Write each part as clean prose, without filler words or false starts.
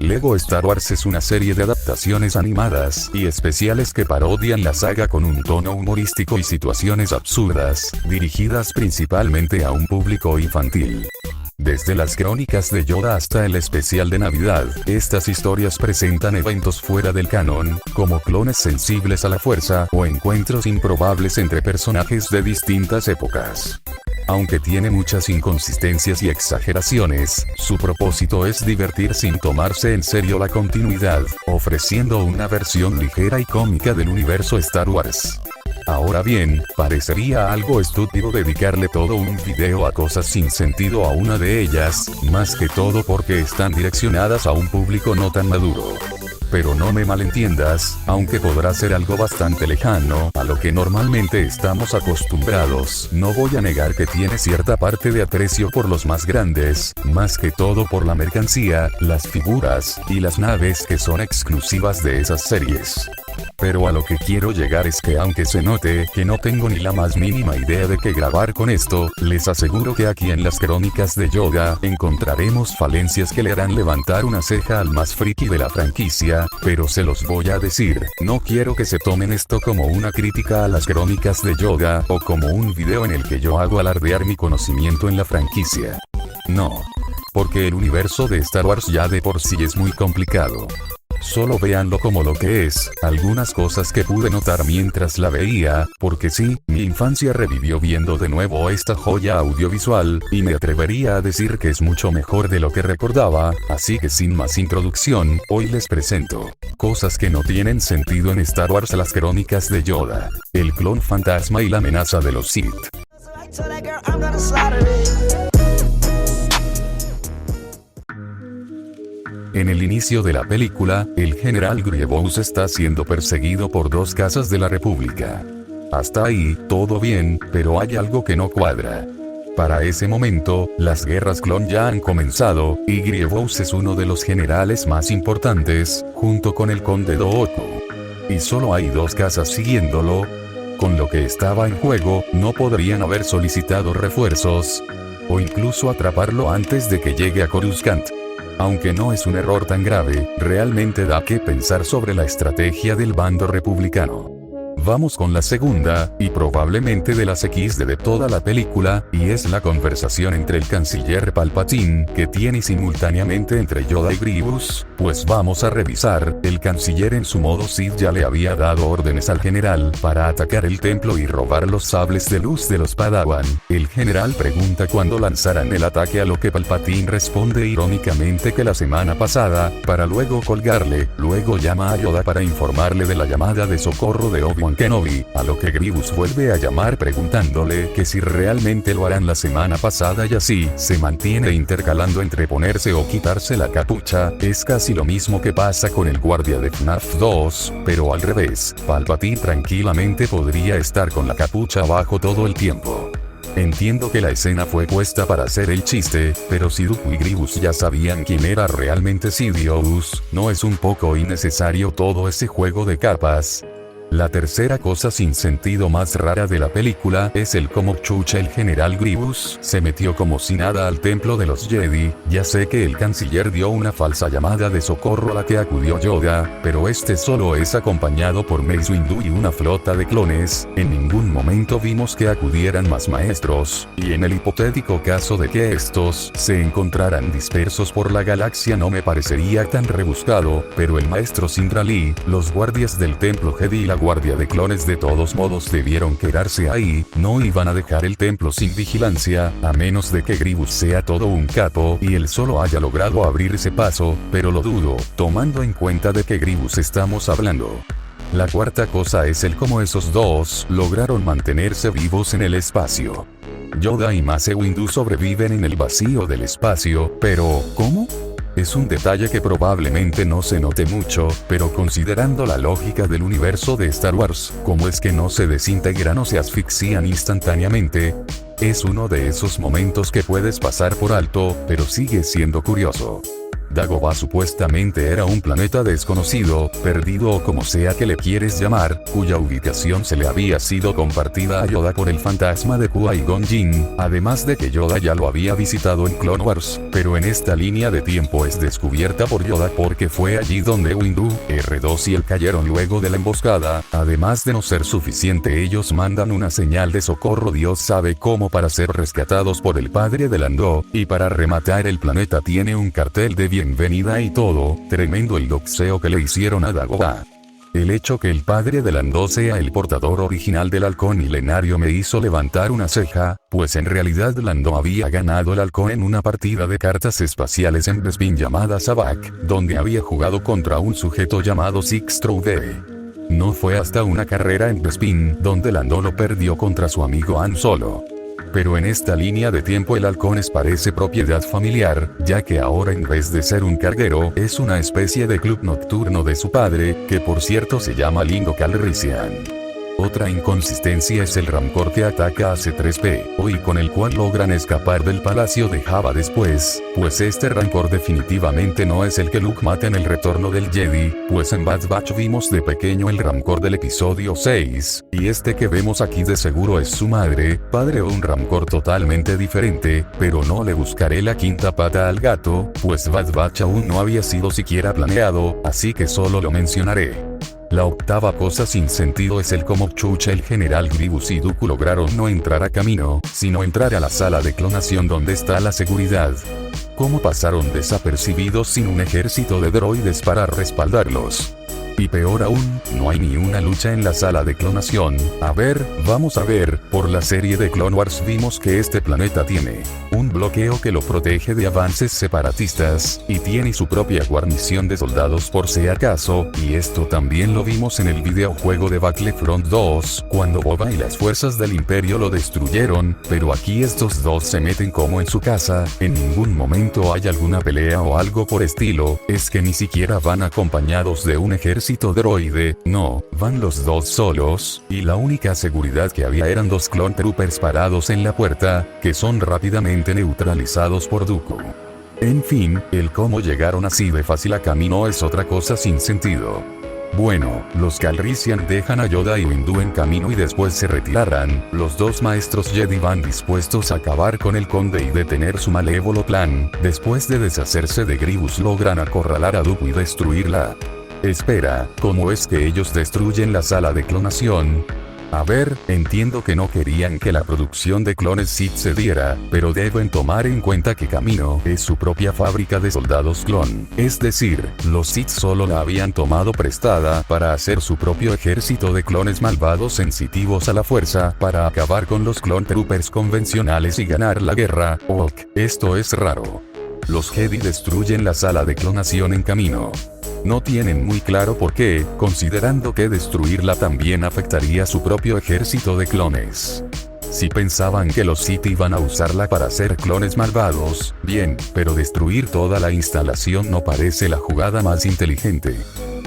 Lego Star Wars es una serie de adaptaciones animadas y especiales que parodian la saga con un tono humorístico y situaciones absurdas, dirigidas principalmente a un público infantil. Desde las crónicas de Yoda hasta el especial de Navidad, estas historias presentan eventos fuera del canon, como clones sensibles a la fuerza o encuentros improbables entre personajes de distintas épocas. Aunque tiene muchas inconsistencias y exageraciones, su propósito es divertir sin tomarse en serio la continuidad, ofreciendo una versión ligera y cómica del universo Star Wars. Ahora bien, parecería algo estúpido dedicarle todo un video a cosas sin sentido a una de ellas, más que todo porque están direccionadas a un público no tan maduro. Pero no me malentiendas, aunque podrá ser algo bastante lejano a lo que normalmente estamos acostumbrados, no voy a negar que tiene cierta parte de aprecio por los más grandes, más que todo por la mercancía, las figuras, y las naves que son exclusivas de esas series. Pero a lo que quiero llegar es que aunque se note que no tengo ni la más mínima idea de qué grabar con esto, les aseguro que aquí en las crónicas de Yoda encontraremos falencias que le harán levantar una ceja al más friki de la franquicia, pero se los voy a decir, no quiero que se tomen esto como una crítica a las crónicas de Yoda o como un video en el que yo hago alardear mi conocimiento en la franquicia. No. Porque el universo de Star Wars ya de por sí es muy complicado. Solo véanlo como lo que es, algunas cosas que pude notar mientras la veía, porque sí, mi infancia revivió viendo de nuevo esta joya audiovisual, y me atrevería a decir que es mucho mejor de lo que recordaba, así que sin más introducción, hoy les presento cosas que no tienen sentido en Star Wars: las crónicas de Yoda, el clon fantasma y la amenaza de los Sith. En el inicio de la película, el general Grievous está siendo perseguido por dos casas de la República. Hasta ahí, todo bien, pero hay algo que no cuadra. Para ese momento, las guerras clon ya han comenzado, y Grievous es uno de los generales más importantes, junto con el conde Dooku. Y solo hay dos casas siguiéndolo. Con lo que estaba en juego, no podrían haber solicitado refuerzos, o incluso atraparlo antes de que llegue a Coruscant. Aunque no es un error tan grave, realmente da que pensar sobre la estrategia del bando republicano. Vamos con la segunda, y probablemente de las X de toda la película, y es la conversación entre el canciller Palpatine, que tiene simultáneamente entre Yoda y Grievous, pues vamos a revisar, el canciller en su modo Sith ya le había dado órdenes al general para atacar el templo y robar los sables de luz de los Padawan. El general pregunta cuándo lanzarán el ataque, a lo que Palpatine responde irónicamente que la semana pasada, para luego colgarle. Luego llama a Yoda para informarle de la llamada de socorro de Obi-Wan Kenobi, a lo que Grievous vuelve a llamar preguntándole que si realmente lo harán la semana pasada, y así se mantiene intercalando entre ponerse o quitarse la capucha. Es casi lo mismo que pasa con el guardia de FNAF 2, pero al revés. Palpatine tranquilamente podría estar con la capucha abajo todo el tiempo. Entiendo que la escena fue puesta para hacer el chiste, pero si Dooku y Grievous ya sabían quién era realmente Sidious, ¿no es un poco innecesario todo ese juego de capas? La tercera cosa sin sentido más rara de la película es el cómo chucha el general Grievous se metió como si nada al templo de los Jedi. Ya sé que el canciller dio una falsa llamada de socorro a la que acudió Yoda, pero este solo es acompañado por Mace Windu y una flota de clones. En ningún momento vimos que acudieran más maestros, y en el hipotético caso de que estos se encontraran dispersos por la galaxia no me parecería tan rebuscado, pero el maestro Sindrali, los guardias del templo Jedi y la guardia de clones de todos modos debieron quedarse ahí, no iban a dejar el templo sin vigilancia, a menos de que Grievous sea todo un capo y él solo haya logrado abrirse paso, pero lo dudo, tomando en cuenta de que Grievous estamos hablando. La cuarta cosa es el cómo esos dos lograron mantenerse vivos en el espacio. Yoda y Mace Windu sobreviven en el vacío del espacio, pero ¿cómo? Es un detalle que probablemente no se note mucho, pero considerando la lógica del universo de Star Wars, ¿cómo es que no se desintegran o se asfixian instantáneamente? Es uno de esos momentos que puedes pasar por alto, pero sigue siendo curioso. Dagobah supuestamente era un planeta desconocido, perdido o como sea que le quieres llamar, cuya ubicación se le había sido compartida a Yoda por el fantasma de Qui-Gon Jinn, además de que Yoda ya lo había visitado en Clone Wars, pero en esta línea de tiempo es descubierta por Yoda porque fue allí donde Windu, R2 y él cayeron luego de la emboscada. Además de no ser suficiente, ellos mandan una señal de socorro Dios sabe cómo para ser rescatados por el padre de Lando, y para rematar el planeta tiene un cartel de bienvenida y todo. Tremendo el doxeo que le hicieron a Dagobah. El hecho que el padre de Lando sea el portador original del halcón milenario me hizo levantar una ceja, pues en realidad Lando había ganado el halcón en una partida de cartas espaciales en Bespin llamada Sabacc, donde había jugado contra un sujeto llamado Six-Trude. No fue hasta una carrera en Bespin donde Lando lo perdió contra su amigo Han Solo. Pero en esta línea de tiempo el halcón parece propiedad familiar, ya que ahora en vez de ser un carguero, es una especie de club nocturno de su padre, que por cierto se llama Lando Calrissian. Otra inconsistencia es el Rancor que ataca a C-3PO y con el cual logran escapar del palacio de Jabba después, pues este Rancor definitivamente no es el que Luke mata en el retorno del Jedi, pues en Bad Batch vimos de pequeño el Rancor del episodio 6, y este que vemos aquí de seguro es su madre, padre o un Rancor totalmente diferente, pero no le buscaré la quinta pata al gato, pues Bad Batch aún no había sido siquiera planeado, así que solo lo mencionaré. La octava cosa sin sentido es el cómo chucha el general Grievous y Dooku lograron no entrar a camino, sino entrar a la sala de clonación donde está la seguridad. ¿Cómo pasaron desapercibidos sin un ejército de droides para respaldarlos? Y peor aún, no hay ni una lucha en la sala de clonación. A ver, vamos a ver, por la serie de Clone Wars vimos que este planeta tiene un bloqueo que lo protege de avances separatistas, y tiene su propia guarnición de soldados por si acaso, y esto también lo vimos en el videojuego de Battlefront 2, cuando Boba y las fuerzas del Imperio lo destruyeron, pero aquí estos dos se meten como en su casa, en ningún momento hay alguna pelea o algo por estilo, es que ni siquiera van acompañados de un ejército droide, no, van los dos solos, y la única seguridad que había eran dos clone troopers parados en la puerta, que son rápidamente neutralizados por Dooku. En fin, el cómo llegaron así de fácil a camino es otra cosa sin sentido. Bueno, los Calrissian dejan a Yoda y Windu en camino y después se retirarán. Los dos maestros Jedi van dispuestos a acabar con el conde y detener su malévolo plan. Después de deshacerse de Grievous logran acorralar a Dooku y destruirla. Espera, ¿cómo es que ellos destruyen la sala de clonación? A ver, entiendo que no querían que la producción de clones Sith se diera, pero deben tomar en cuenta que Kamino es su propia fábrica de soldados clon. Es decir, los Sith solo la habían tomado prestada para hacer su propio ejército de clones malvados sensitivos a la fuerza, para acabar con los clone troopers convencionales y ganar la guerra. Ok, esto es raro. Los Jedi destruyen la sala de clonación en Kamino. No tienen muy claro por qué, considerando que destruirla también afectaría a su propio ejército de clones. Si pensaban que los Sith iban a usarla para hacer clones malvados, bien, pero destruir toda la instalación no parece la jugada más inteligente.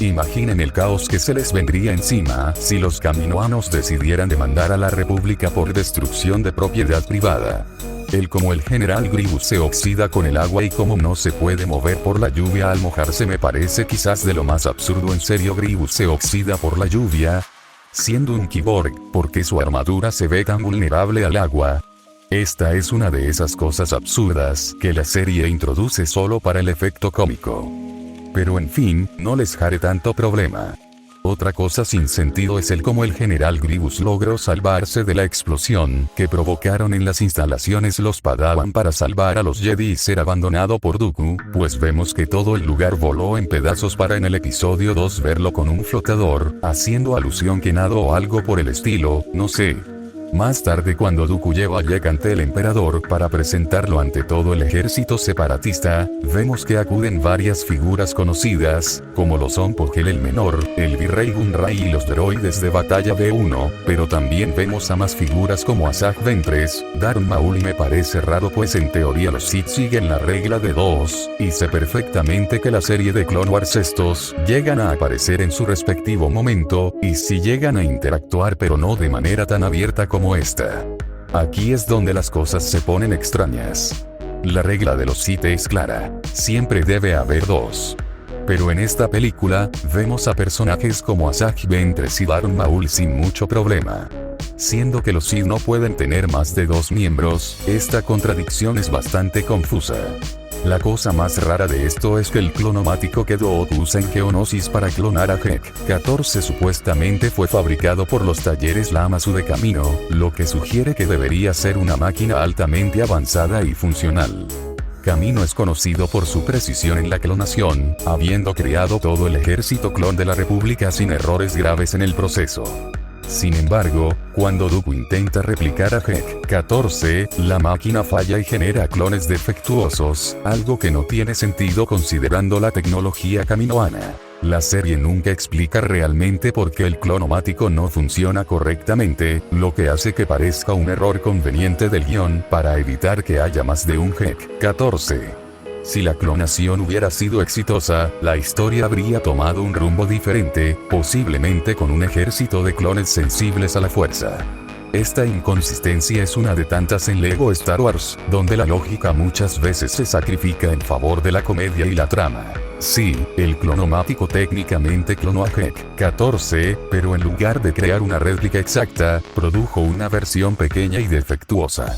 Imaginen el caos que se les vendría encima si los kaminoanos decidieran demandar a la República por destrucción de propiedad privada. Como el general Grievous se oxida con el agua y como no se puede mover por la lluvia al mojarse me parece quizás de lo más absurdo. En serio, Grievous se oxida por la lluvia, siendo un cyborg, ¿por qué su armadura se ve tan vulnerable al agua? Esta es una de esas cosas absurdas que la serie introduce solo para el efecto cómico. Pero en fin, no les haré tanto problema. Otra cosa sin sentido es cómo el general Grievous logró salvarse de la explosión que provocaron en las instalaciones los Padawan para salvar a los Jedi y ser abandonado por Dooku, pues vemos que todo el lugar voló en pedazos para en el episodio 2 verlo con un flotador, haciendo alusión que nadó o algo por el estilo, no sé. Más tarde, cuando Dooku lleva a Jack ante el emperador para presentarlo ante todo el ejército separatista, vemos que acuden varias figuras conocidas, como lo son Pogel el Menor, el Virrey Gunray y los droides de batalla B1, pero también vemos a más figuras como Asajj Ventress, Darth Maul, y me parece raro pues en teoría los Sith siguen la regla de 2, y sé perfectamente que la serie de Clone Wars estos llegan a aparecer en su respectivo momento, y si llegan a interactuar pero no de manera tan abierta como esta. Aquí es donde las cosas se ponen extrañas. La regla de los Sith es clara, siempre debe haber dos. Pero en esta película, vemos a personajes como Asajj Ventress y Darth Maul sin mucho problema. Siendo que los Sith no pueden tener más de 2 miembros, esta contradicción es bastante confusa. La cosa más rara de esto es que el clonomático que Dook usa en Geonosis para clonar a Gek-14 supuestamente fue fabricado por los talleres Lamasu de Kamino, lo que sugiere que debería ser una máquina altamente avanzada y funcional. Kamino es conocido por su precisión en la clonación, habiendo creado todo el ejército clon de la República sin errores graves en el proceso. Sin embargo, cuando Dooku intenta replicar a Gek-14, la máquina falla y genera clones defectuosos, algo que no tiene sentido considerando la tecnología kaminoana. La serie nunca explica realmente por qué el clonomático no funciona correctamente, lo que hace que parezca un error conveniente del guión para evitar que haya más de un Gek-14. Si la clonación hubiera sido exitosa, la historia habría tomado un rumbo diferente, posiblemente con un ejército de clones sensibles a la fuerza. Esta inconsistencia es una de tantas en Lego Star Wars, donde la lógica muchas veces se sacrifica en favor de la comedia y la trama. Sí, el clonomático técnicamente clonó a Gek-14, pero en lugar de crear una réplica exacta, produjo una versión pequeña y defectuosa.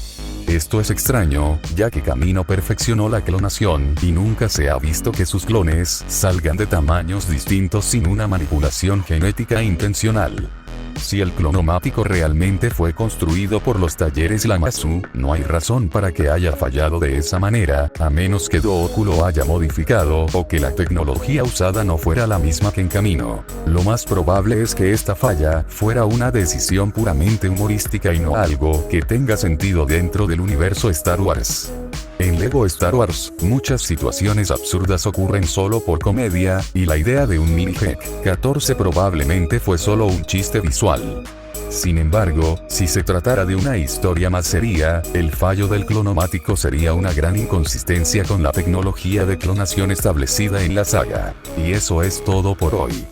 Esto es extraño, ya que Kamino perfeccionó la clonación y nunca se ha visto que sus clones salgan de tamaños distintos sin una manipulación genética intencional. Si el clonomático realmente fue construido por los talleres Lamasu, no hay razón para que haya fallado de esa manera, a menos que Dooku lo haya modificado o que la tecnología usada no fuera la misma que en Kamino. Lo más probable es que esta falla fuera una decisión puramente humorística y no algo que tenga sentido dentro del universo Star Wars. En Lego Star Wars, muchas situaciones absurdas ocurren solo por comedia, y la idea de un mini Gek-14 probablemente fue solo un chiste visual. Sin embargo, si se tratara de una historia más seria, el fallo del clonomático sería una gran inconsistencia con la tecnología de clonación establecida en la saga. Y eso es todo por hoy.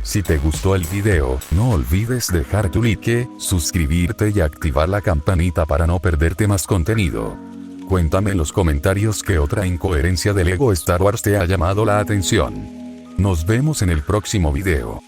Si te gustó el video, no olvides dejar tu like, suscribirte y activar la campanita para no perderte más contenido. Cuéntame en los comentarios qué otra incoherencia de Lego Star Wars te ha llamado la atención. Nos vemos en el próximo video.